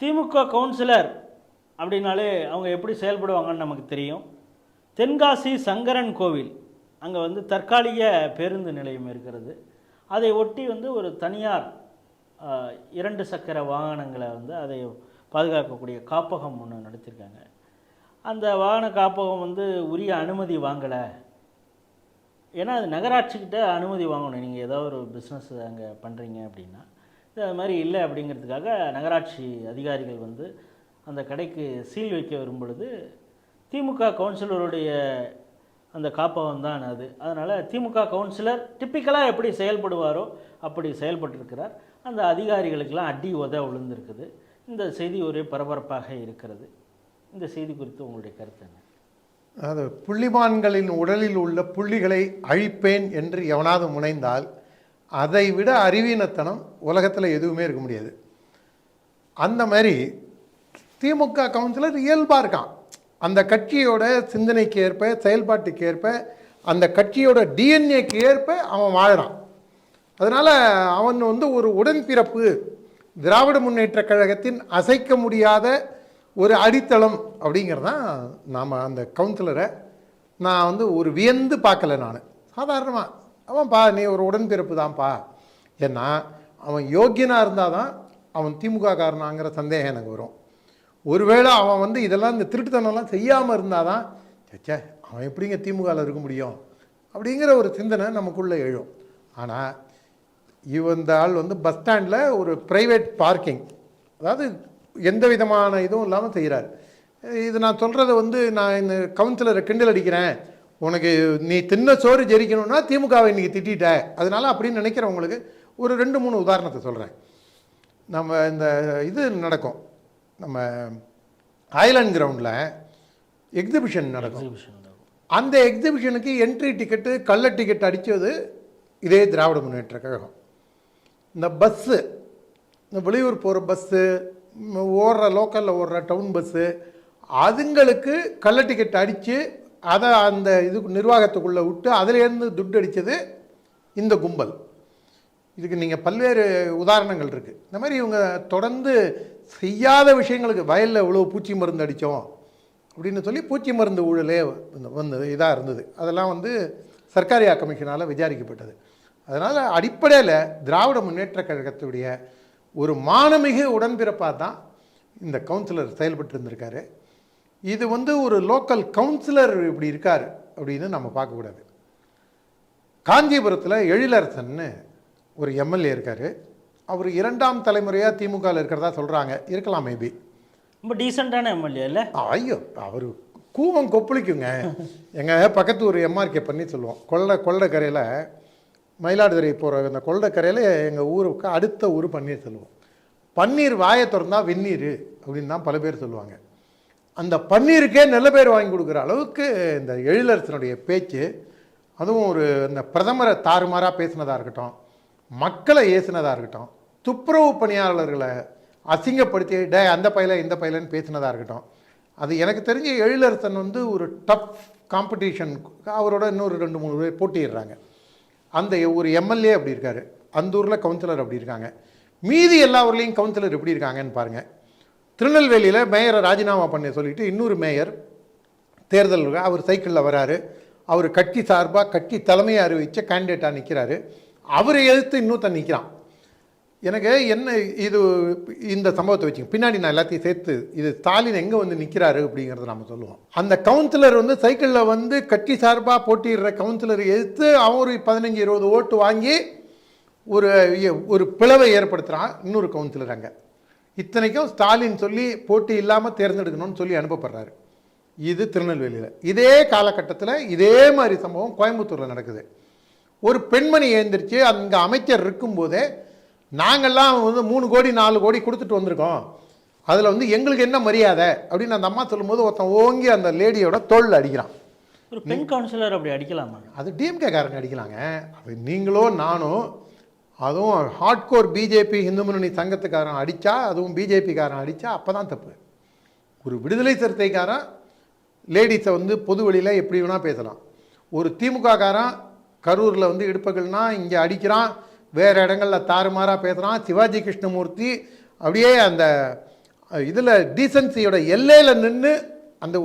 திமுக councillor அப்படின்னாலே அவங்க எப்படி செயல்படுவாங்கன்னு நமக்கு தெரியும். தென்காசி சங்கரன் கோவில் அங்கே வந்து தற்காலிக பேருந்து நிலையம் இருக்கிறது. அதை ஒட்டி வந்து ஒரு தனியார் 2 சக்கர வாகனங்களை வந்து அதை பாதுகாக்கக்கூடிய காப்பகம் ஒன்று நடத்தியிருக்காங்க. அந்த வாகன காப்பகம் வந்து உரிய அனுமதி வாங்கலை. ஏன்னா அது நகராட்சிக்கிட்ட அனுமதி வாங்கணும். நீங்கள் ஏதோ ஒரு பிஸ்னஸ் அங்கே பண்ணுறீங்க அப்படின்னா அது மாதிரி இல்லை அப்படிங்கிறதுக்காக நகராட்சி அதிகாரிகள் வந்து அந்த கடைக்கு சீல் வைக்க வரும் பொழுது திமுக கவுன்சிலருடைய அந்த காப்பகம் தான் அது. அதனால் திமுக கவுன்சிலர் டிப்பிக்கலாக எப்படி செயல்படுவாரோ அப்படி செயல்பட்டிருக்கிறார். அந்த அதிகாரிகளுக்கெல்லாம் அடி விழுந்திருக்குது. இந்த செய்தி ஒரே பரபரப்பாக இருக்கிறது. இந்த செய்தி குறித்து உங்களுடைய கருத்து என்ன? அதாவது புள்ளிமான்களின் உடலில் உள்ள புள்ளிகளை அழிப்பேன் என்று எவனாவது முனைந்தால் அதை விட அறிவீனத்தனம் உலகத்தில் எதுவுமே இருக்க முடியாது. அந்த மாதிரி திமுக கவுன்சிலர் இயல்பாக இருக்கான். அந்த கட்சியோட சிந்தனைக்கு ஏற்ப, செயல்பாட்டுக்கு ஏற்ப, அந்த கட்சியோட டிஎன்ஏக்கு ஏற்ப அவன் வாழறான். அதனால் அவன் வந்து ஒரு உடன்பிறப்பு, திராவிட முன்னேற்றக் கழகத்தின் அசைக்க முடியாத ஒரு அடித்தளம் அப்படிங்கிறதான். நாம் அந்த கவுன்சிலரை நான் வந்து ஒரு வியந்து பார்க்கல. நான் சாதாரணமாக அவன்ப்பா நீ ஒரு உடன்பிறப்பு தான்ப்பா, ஏன்னா அவன் யோக்கியனாக இருந்தால் தான் அவன் திமுக காரனாங்கிற சந்தேகம் எனக்கு வரும். ஒருவேளை அவன் வந்து இதெல்லாம் இந்த திருட்டுத்தனம்லாம் செய்யாமல் இருந்தால் தான் சச்சே அவன் எப்படிங்க திமுகவில் இருக்க முடியும் அப்படிங்கிற ஒரு சிந்தனை நமக்குள்ளே எழும். ஆனால் இந்த ஆள் வந்து பஸ் ஸ்டாண்டில் ஒரு ப்ரைவேட் பார்க்கிங், அதாவது எந்த விதமான இதுவும் இல்லாமல் செய்கிறார். இது நான் சொல்கிறத வந்து நான் இந்த கவுன்சிலரை கிண்டல் அடிக்கிறேன், உனக்கு நீ தின்ன சோறு ஜெரிக்கணும்னா திமுகவை இன்றைக்கி திட்ட, அதனால் அப்படின்னு நினைக்கிறவங்களுக்கு ஒரு 2-3 உதாரணத்தை சொல்கிறேன். நம்ம இந்த இது நடக்கும், நம்ம ஐலாண்ட் கிரவுண்டில் எக்ஸிபிஷன் நடக்கும். அந்த எக்ஸிபிஷனுக்கு என்ட்ரி டிக்கெட்டு கள்ள டிக்கெட் அடித்தது இதே திராவிட முன்னேற்ற கழகம். இந்த பஸ்ஸு, இந்த வெளியூர் போகிற பஸ்ஸு, ஓடுற லோக்கலில் ஓடுற டவுன் பஸ்ஸு, அதுங்களுக்கு கள்ள டிக்கெட் அடித்து அதை அந்த இது நிர்வாகத்துக்குள்ளே விட்டு அதிலேருந்து துட்டு அடித்தது இந்த கும்பல். இதுக்கு நீங்கள் பல்வேறு உதாரணங்கள் இருக்குது. இந்த மாதிரி இவங்க தொடர்ந்து செய்யாத விஷயங்களுக்கு, வயலில் இவ்வளோ பூச்சி மருந்து அடித்தோம் அப்படின்னு சொல்லி பூச்சி மருந்து ஊழலே வந்து இதாக இருந்தது. அதெல்லாம் வந்து சர்க்காரியா கமிஷனால் விசாரிக்கப்பட்டது. அதனால் அடிப்படையில் திராவிட முன்னேற்ற கழகத்துடைய ஒரு மானமிகு உடன்பிறப்பாக தான் இந்த கவுன்சிலர் செயல்பட்டு இருந்திருக்காரு. இது வந்து ஒரு லோக்கல் கவுன்சிலர் இப்படி இருக்கார் அப்படின்னு நம்ம பார்க்கக்கூடாது. காஞ்சிபுரத்தில் எழிலரசன்னு ஒரு எம்எல்ஏ இருக்கார். அவர் 2ஆம் தலைமுறையாக திமுகவில் இருக்கிறதா சொல்கிறாங்க. இருக்கலாம், மேபி. ரொம்ப டீசெண்டான எம்எல்ஏ இல்லை? ஐயோ, அவர் கூவம் கொப்பளிக்குங்க. எங்கள் பக்கத்து ஒரு எம்ஆர்கே பண்ணி சொல்லுவோம். கொள்ளைக்கரையில் மயிலாடுதுறை போகிற அந்த கொள்ளைக்கரையில் எங்கள் ஊருக்கு அடுத்த ஊர் பன்னீர் சொல்லுவோம். பன்னீர் வாயை திறந்தா வெந்நீர் அப்படின்னு தான் பல பேர் சொல்லுவாங்க. அந்த பன்னீருக்கே நல்ல பேர் வாங்கி கொடுக்குற அளவுக்கு இந்த எழிலரசனுடைய பேச்சு, அதுவும் ஒரு இந்த பிரதமரை தாறுமாறாக பேசினதாக இருக்கட்டும், மக்களை ஏசினதாக இருக்கட்டும், துப்புரவு பணியாளர்களை அசிங்கப்படுத்தி அந்த பையில இந்த பையிலன்னு பேசினதாக இருக்கட்டும், அது எனக்கு தெரிஞ்ச எழிலரசன் வந்து ஒரு டஃப் காம்படிஷன், அவரோட இன்னொரு 2-3 பேர் போட்டிடுறாங்க. அந்த ஒரு எம்எல்ஏ அப்படி இருக்கார், அந்த ஊரில் கவுன்சிலர் அப்படி இருக்காங்க. மீதி எல்லா ஊர்லேயும் கவுன்சிலர் எப்படி இருக்காங்கன்னு பாருங்கள். திருநெல்வேலியில் மேயரை ராஜினாமா பண்ண சொல்லிவிட்டு இன்னொரு மேயர் தேர்தல், அவர் சைக்கிளில் வராரு, அவர் கட்சி சார்பாக கட்சி தலைமையை அறிவித்த கேண்டிடேட்டாக நிற்கிறாரு. அவரை எதிர்த்து இன்னொருத்தன் நிற்கிறான். எனக்கு என்ன இது, இந்த சம்பவத்தை வச்சுங்க பின்னாடி நான் எல்லாத்தையும் சேர்த்து, இது ஸ்டாலின் எங்கே வந்து நிற்கிறாரு அப்படிங்கிறத நம்ம சொல்லுவோம். அந்த கவுன்சிலர் வந்து சைக்கிளில் வந்து கட்சி சார்பாக போட்டிடுற கவுன்சிலரை எதிர்த்து அவன் ஒரு 15-20 ஓட்டு வாங்கி ஒரு பிளவை ஏற்படுத்துகிறான் இன்னொரு கவுன்சிலர். அங்கே இத்தனைக்கும் ஸ்டாலின் சொல்லி போட்டி இல்லாமல் தேர்ந்தெடுக்கணும்னு சொல்லி அனுப்பப்படுறாரு. இது திருநெல்வேலியில். இதே காலகட்டத்தில் இதே மாதிரி சம்பவம் கோயம்புத்தூரில் நடக்குது. ஒரு பெண்மணி எழுந்திரிச்சு அங்கே அமைச்சர் இருக்கும்போதே நாங்கள்லாம் வந்து 3 கோடி 4 கோடி கொடுத்துட்டு வந்திருக்கோம், அதில் வந்து எங்களுக்கு என்ன மரியாதை அப்படின்னு அந்த அம்மா சொல்லும்போது ஒருத்தன் ஓங்கி அந்த லேடியோட தோளில் அடிக்கிறான். ஒரு பெண் கவுன்சிலர் அப்படி அடிக்கலாமா? அது டிஎம்கே காரங்க அடிக்கலாங்க. அது நீங்களோ நானும், அதுவும் ஹார்ட்கோர் பிஜேபி இந்து முன்னணி சங்கத்துக்காரன் அடித்தா, அதுவும் பிஜேபிக்காரன் அடித்தா அப்போ தான் தப்பு. ஒரு விடுதலை சிறுத்தைக்காரன் லேடிஸை வந்து பொது வழியில் எப்படி வேணால் பேசலாம். ஒரு திமுக காரன் கரூரில் வந்து இடுப்புகள்னா இங்கே அடிக்கிறான், வேறு இடங்களில் தாறுமாறாக பேசுகிறான். சிவாஜி கிருஷ்ணமூர்த்தி அப்படியே அந்த இதில் டீசன்சியோட எல்லையில் நின்று அந்த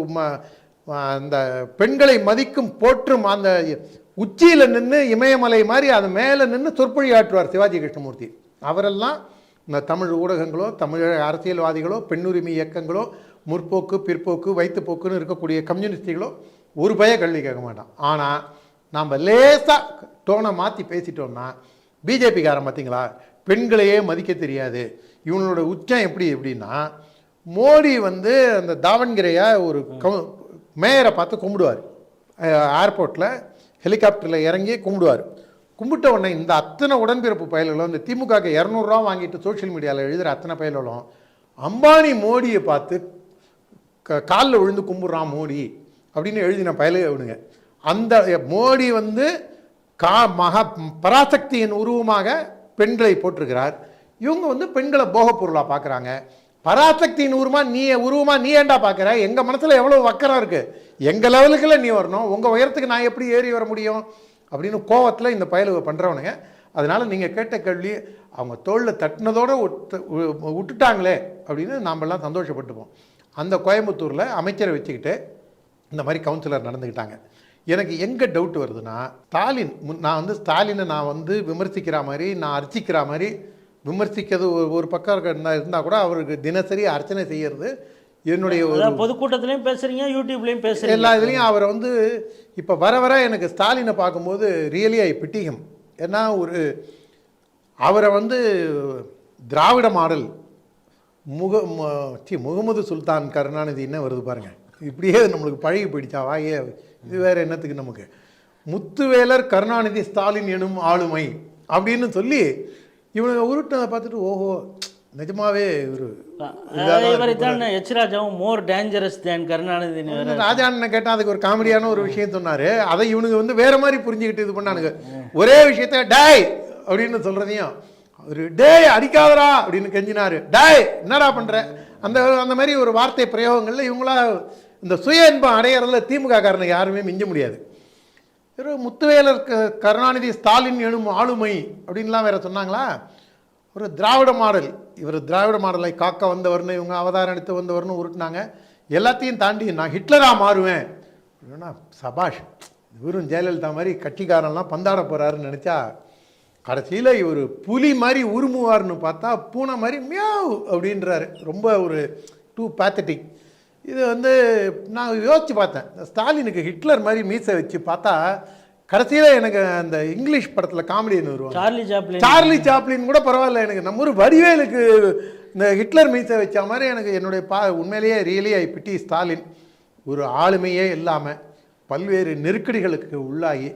அந்த பெண்களை மதிக்கும் போற்றும் அந்த உச்சியில் நின்று இமயமலை மாதிரி அது மேலே நின்று சொற்பொழி ஆற்றுவார் சிவாஜி கிருஷ்ணமூர்த்தி. அவரெல்லாம் இந்த தமிழ் ஊடகங்களோ தமிழக அரசியல்வாதிகளோ பெண்ணுரிமை இயக்கங்களோ முற்போக்கு பிற்போக்கு வைத்துப்போக்குன்னு இருக்கக்கூடிய கம்யூனிஸ்டுகளோ ஒரு பய கல்வி கேட்க மாட்டான். ஆனால் நாம் லேசாக டோனை மாற்றி பேசிட்டோம்னா பிஜேபிக்காரன் பார்த்தீங்களா பெண்களையே மதிக்க தெரியாது, இவனோட உச்சம் எப்படின்னா மோடி வந்து அந்த தாவண்கிரையை ஒரு மேயரை பார்த்து கும்பிடுவார், ஏர்போர்ட்டில் ஹெலிகாப்டரில் இறங்கி கும்பிடுவார். கும்பிட்ட உடனே இந்த அத்தனை உடன்பிறப்பு பயல்களும் இந்த திமுகக்கு 200 ரூபா வாங்கிட்டு சோஷியல் மீடியாவில் எழுதுகிற அத்தனை பயல்களும் அம்பானி மோடியை பார்த்து காலில் விழுந்து கும்பிட்றான் மோடி அப்படின்னு எழுதின பயலுக விடுங்க. அந்த மோடி வந்து பராசக்தியின் உருவமாக பெண்களை போட்டிருக்கிறார். இவங்க வந்து பெண்களை போகப் பொருளாக பார்க்குறாங்க. பராசக்தியின் உருவமாக நீ ஏண்டா பார்க்குற? எங்கள் மனசில் எவ்வளோ வக்கரம் இருக்குது, எங்கள் லெவலுக்குள்ள நீ வரணும், உங்கள் உயரத்துக்கு நான் எப்படி ஏறி வர முடியும் அப்படின்னு கோவத்தில் இந்த பயலுவை பண்ணுறவனுங்க. அதனால் நீங்கள் கேட்ட கேள்வி அவங்க தோளில் தட்டினதோடு விட்டுட்டாங்களே அப்படின்னு நாமெல்லாம் சந்தோஷப்பட்டுப்போம். அந்த கோயம்புத்தூரில் அமைச்சரை வச்சுக்கிட்டு இந்த மாதிரி கவுன்சிலர் நடந்துக்கிட்டாங்க. எனக்கு எங்கே டவுட் வருதுன்னா ஸ்டாலின், நான் வந்து ஸ்டாலினை நான் வந்து விமர்சிக்கிற மாதிரி நான் அர்ச்சிக்கிற மாதிரி விமர்சிக்கிறது ஒரு பக்கம் இருந்தால் கூட அவருக்கு தினசரி அர்ச்சனை செய்கிறது என்னுடைய ஒரு பொதுக்கூட்டத்திலையும் பேசுகிறீங்க, யூடியூப்லேயும் பேசுகிறீங்க, எல்லா இதுலேயும் அவரை வந்து இப்போ வர எனக்கு ஸ்டாலினை பார்க்கும்போது ரியலி ஐ பிட்டிகம். ஏன்னா ஒரு அவரை வந்து திராவிட மாடல் முகமது சுல்தான் கருணாநிதி என்ன வருது பாருங்க, இப்படியே நம்மளுக்கு பழகி போயிடுச்சா வாயே, இது வேறு என்னத்துக்கு நமக்கு முத்துவேலர் கருணாநிதி ஸ்டாலின் எனும் ஆளுமை அப்படின்னு சொல்லி இவனை உருட்டதை பார்த்துட்டு ஓஹோ நிஜமாவே ஒரு எச்ராஜாவும் மோர் டேஞ்சரஸ் தேன் கருணாநிதி. ராஜாண்ணனை கேட்டால் அதுக்கு ஒரு காமெடியான ஒரு விஷயம் சொன்னார். அதை இவனுக்கு வந்து வேற மாதிரி புரிஞ்சுக்கிட்டு இது பண்ணானுங்க. ஒரே விஷயத்த டேய் அப்படின்னு சொல்கிறதையும் ஒரு டேய் அடிக்காதரா அப்படின்னு கெஞ்சினாரு, டேய் என்னடா பண்ணுற அந்த அந்த மாதிரி ஒரு வார்த்தை பிரயோகங்களில் இவங்களா இந்த சுய இன்பம் அடையிறதுல திமுக காரனுக்கு யாருமே மிஞ்ச முடியாது. முத்துவேலர் கருணாநிதி ஸ்டாலின் எனும் ஆளுமை அப்படின்லாம் வேற சொன்னாங்களா. ஒரு திராவிட மாடல், இவர் திராவிட மாடலை காக்க வந்தவர்னு இவங்க அவதாரம் எடுத்து வந்தவர்னு உருட்டினாங்க. எல்லாத்தையும் தாண்டி நான் ஹிட்லராக மாறுவேன் அப்படின்னா சபாஷ், இவரும் ஜெயலலிதா மாதிரி கட்சிக்காரன்லாம் பந்தாட போகிறாருன்னு நினச்சா கடைசியில் இவர் புலி மாதிரி உருமுவார்னு பார்த்தா பூனை மாதிரி மியாவ் அப்படின்றாரு. ரொம்ப ஒரு டூ பேத்தட்டிக். இது வந்து நான் யோசித்து பார்த்தேன், ஸ்டாலினுக்கு ஹிட்லர் மாதிரி மீசை வச்சு பார்த்தா கடைசியில் எனக்கு அந்த இங்கிலீஷ் படத்தில் காமெடின்னு வருவாங்க சார்லி சாப்ளின் கூட பரவாயில்ல, எனக்கு நம்ம ஒரு வடிவேலுக்கு இந்த ஹிட்லர் மீசை வச்ச மாதிரி எனக்கு என்னுடைய உண்மையிலேயே ரியலி ஐ பிட்டி ஸ்டாலின். ஒரு ஆளுமையே இல்லாமல் பல்வேறு நெருக்கடிகளுக்கு உள்ளாகி.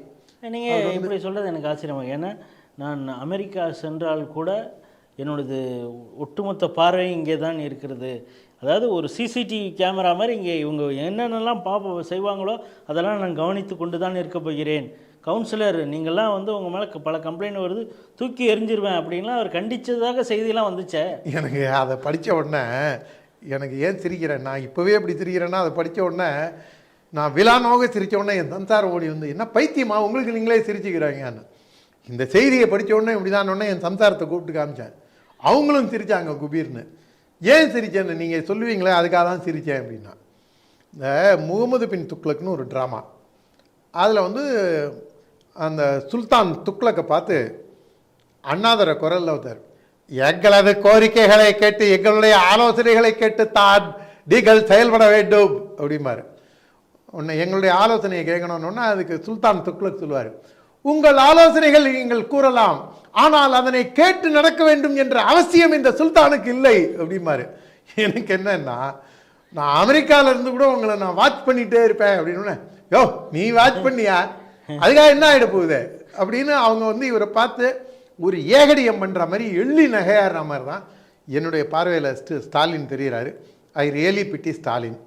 நீங்கள் இப்படி சொல்கிறது எனக்கு ஆச்சரியமாக, ஏன்னா நான் அமெரிக்கா சென்றால் கூட என்னோடது ஒட்டுமொத்த பார்வை இங்கே தான் இருக்கிறது. அதாவது ஒரு சிசிடிவி கேமரா மாதிரி இங்கே இவங்க என்னென்னலாம் செய்வாங்களோ அதெல்லாம் நான் கவனித்து கொண்டு தான் இருக்க போகிறேன். கவுன்சிலர் நீங்கள்லாம் வந்து உங்கள் மேலே பல கம்ப்ளைண்ட் வருது, தூக்கி எரிஞ்சிருவேன் அப்படின்லாம் அவர் கண்டித்ததாக செய்தியெல்லாம் வந்துச்சே. எனக்கு அதை படித்த உடனே எனக்கு ஏன் சிரிக்கிறேன், நான் இப்போவே அப்படி சிரிக்கிறேன்னா அதை படித்த உடனே நான் விழானோக சிரித்த உடனே என் சம்சாரம் ஓடி வந்து என்ன பைத்தியமா உங்களுக்கு நீங்களே சிரிச்சுக்கிறாங்கன்னு. இந்த செய்தியை படித்த உடனே இப்படி தான் உடனே என் சம்சாரத்தை கூப்பிட்டு காமிச்சேன், அவங்களும் சிரித்தாங்க குபீர்னு. ஏன் சிரிச்சேன்னு நீங்கள் சொல்லுவீங்களே, அதுக்காக தான் சிரித்தேன் அப்படின்னா. இந்த முகமது பின் துக்ளக்னு ஒரு ட்ராமா, அதில் வந்து அந்த சுல்தான் துக்ளக்கை பார்த்து அண்ணாதர குரலில் ஒருத்தர் எங்களது கோரிக்கைகளை கேட்டு எங்களுடைய ஆலோசனைகளை கேட்டு தான் நீங்கள் செயல்பட வேண்டும் அப்படிம்பாரு. உன்னை எங்களுடைய ஆலோசனையை கேட்கணும்னா அதுக்கு சுல்தான் துக்ளக் சொல்லுவார், உங்கள் ஆலோசனைகள் நீங்கள் கூறலாம், ஆனால் அதனை கேட்டு நடக்க வேண்டும் என்ற அவசியம் இந்த சுல்தானுக்கு இல்லை அப்படிம்பாரு. எனக்கு என்னன்னா நான் அமெரிக்காவில் இருந்து கூட உங்களை நான் வாட்ச் பண்ணிகிட்டே இருப்பேன் அப்படின்னு. யோ நீ வாட்ச் பண்ணியா, அதுக்காக என்ன ஆகிட போகுது அப்படின்னு அவங்க வந்து இவரை பார்த்து ஒரு ஏகடியம் பண்ணுற மாதிரி எள்ளி நகையாடுற மாதிரி தான் என்னுடைய பார்வையில் ஸ்டாலின் தெரிகிறாரு. I really pity Stalin.